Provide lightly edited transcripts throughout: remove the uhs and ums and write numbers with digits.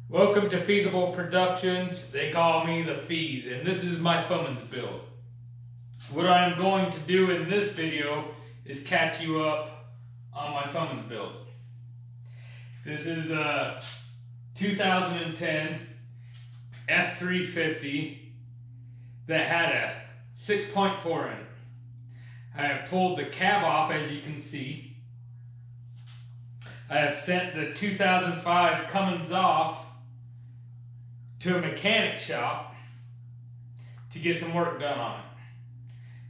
Welcome to Feazable Productions. They call me the Feaz, and this is my Fummins Build. What I'm going to do in this video is catch you up on my Fummins Build. This is a 2010 F350 that had a 6.4 in it. I have pulled the cab off, as you can see. I have sent the 2005 Fummins off to a mechanic shop to get some work done on it.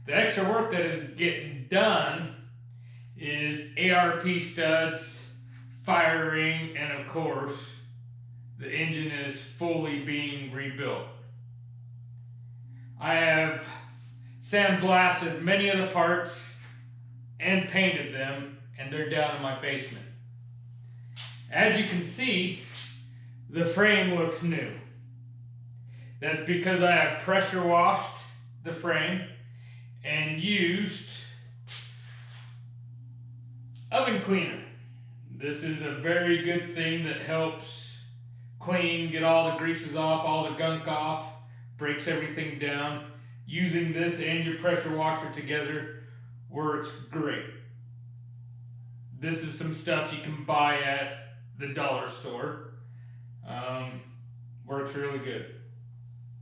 The extra work that is getting done is ARP studs, fire ring, and of course, the engine is fully being rebuilt. I have sandblasted many of the parts and painted them, and they're down in my basement. As you can see, the frame looks new. That's because I have pressure washed the frame and used oven cleaner. This is a very good thing that helps clean, get all the greases off, all the gunk off, breaks everything down. Using this and your pressure washer together works great. This is some stuff you can buy at the dollar store. Works really good.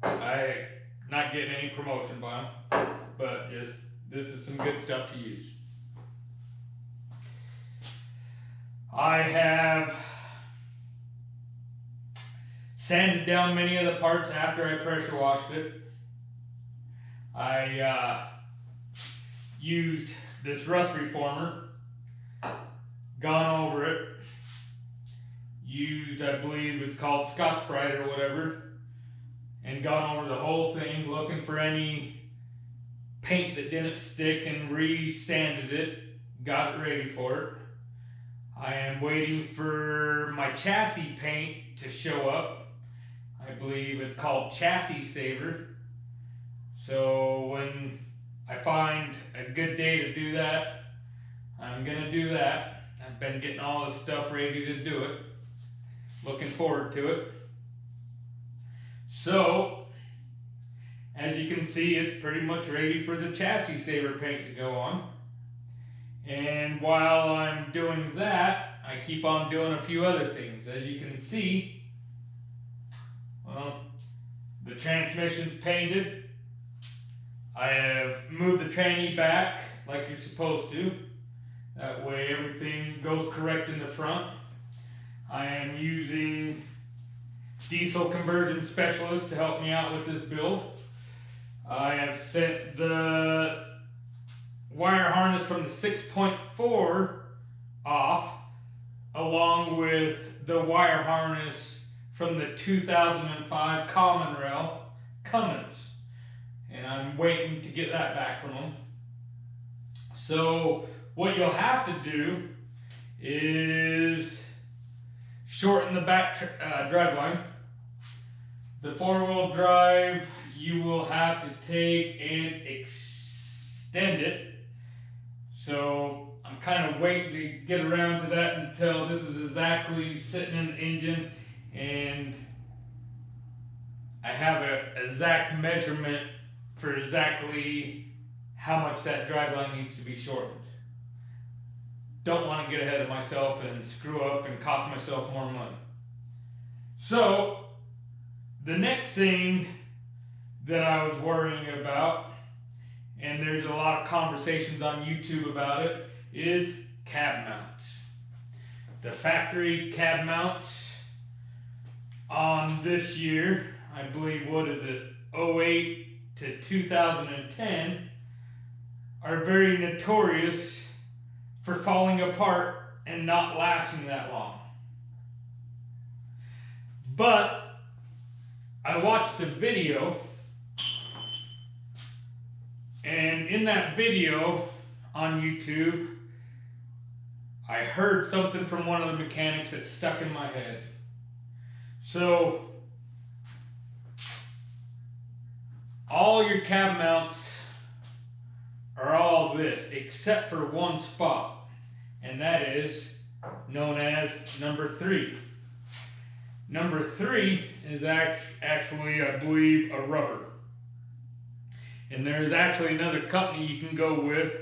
I'm not getting any promotion by them, but just this is some good stuff to use. I have sanded down many of the parts after I pressure washed it. I used this rust reformer, gone over it, used, I believe it's called Scotch-Brite or whatever, and gone over the whole thing looking for any paint that didn't stick and re-sanded it, got it ready for it. I am waiting for my chassis paint to show up. I believe it's called Chassis Saver. So when I find a good day to do that, I'm gonna do that. I've been getting all the stuff ready to do it. Looking forward to it. So, as you can see, it's pretty much ready for the Chassis Saver paint to go on. And while I'm doing that, I keep on doing a few other things. As you can see, well, the transmission's painted. I have moved the tranny back like you're supposed to. That way everything goes correct in the front. I am using diesel conversion specialist to help me out with this build. I have set the wire harness from the 6.4 off, along with the wire harness from the 2005 Common Rail Fummins, and I'm waiting to get that back from them. So what you'll have to do is shorten the back drive line. The four-wheel drive, you will have to take and extend it. So I'm kind of waiting to get around to that until this is exactly sitting in the engine and I have an exact measurement for exactly how much that drive line needs to be shortened. Don't want to get ahead of myself and screw up and cost myself more money. So the next thing that I was worrying about, and there's a lot of conversations on YouTube about it, is cab mounts. The factory cab mounts on this year, I believe, what is it, 08 to 2010, are very notorious for falling apart and not lasting that long. But I watched a video, and in that video on YouTube, I heard something from one of the mechanics that stuck in my head. So, all your cab mounts are all this, except for one spot, and that is known as number 3. Number 3 is actually, I believe, a rubber. And there's actually another company you can go with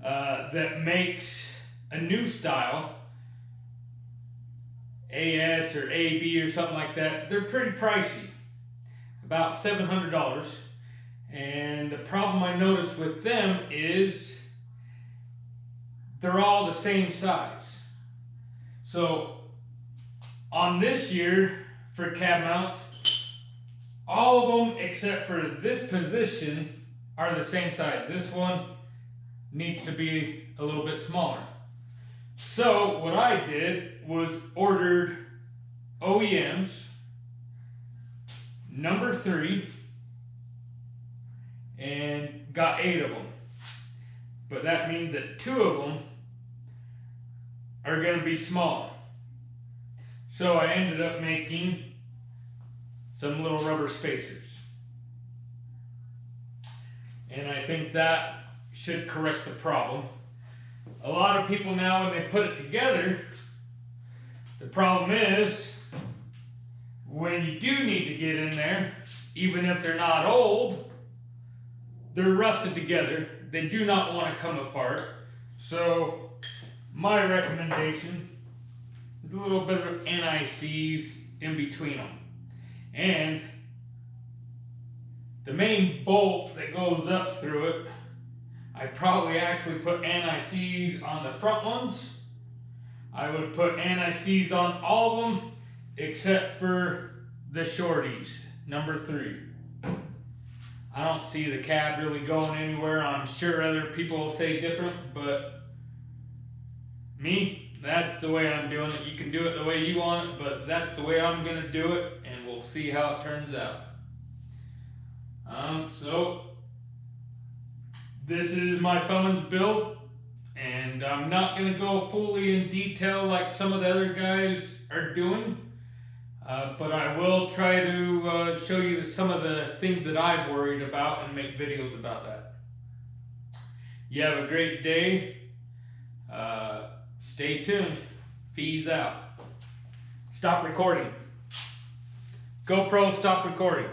that makes a new style, AS or AB or something like that. They're pretty pricey, about $700. And the problem I noticed with them is they're all the same size. So on this year for cab mounts, all of them except for this position are the same size. This one needs to be a little bit smaller. So what I did was ordered OEMs number 3 and got 8 of them. But that means that 2 of them are going to be smaller. So I ended up making some little rubber spacers. And I think that should correct the problem. A lot of people now, when they put it together, the problem is when you do need to get in there, even if they're not old, they're rusted together. They do not want to come apart. So my recommendation is a little bit of NICs in between them. And the main bolt that goes up through it, I probably actually put NICs on the front ones. I would put NICs on all of them except for the shorties, number 3. I don't see the cab really going anywhere. I'm sure other people will say different, but me, that's the way I'm doing it. You can do it the way you want it, but that's the way I'm going to do it, and we'll see how it turns out. So this is my Fummins build, and I'm not going to go fully in detail like some of the other guys are doing, but I will try to show you some of the things that I've worried about and make videos about that. You have a great day. Stay tuned. Feaz out. Stop recording. GoPro, stop recording.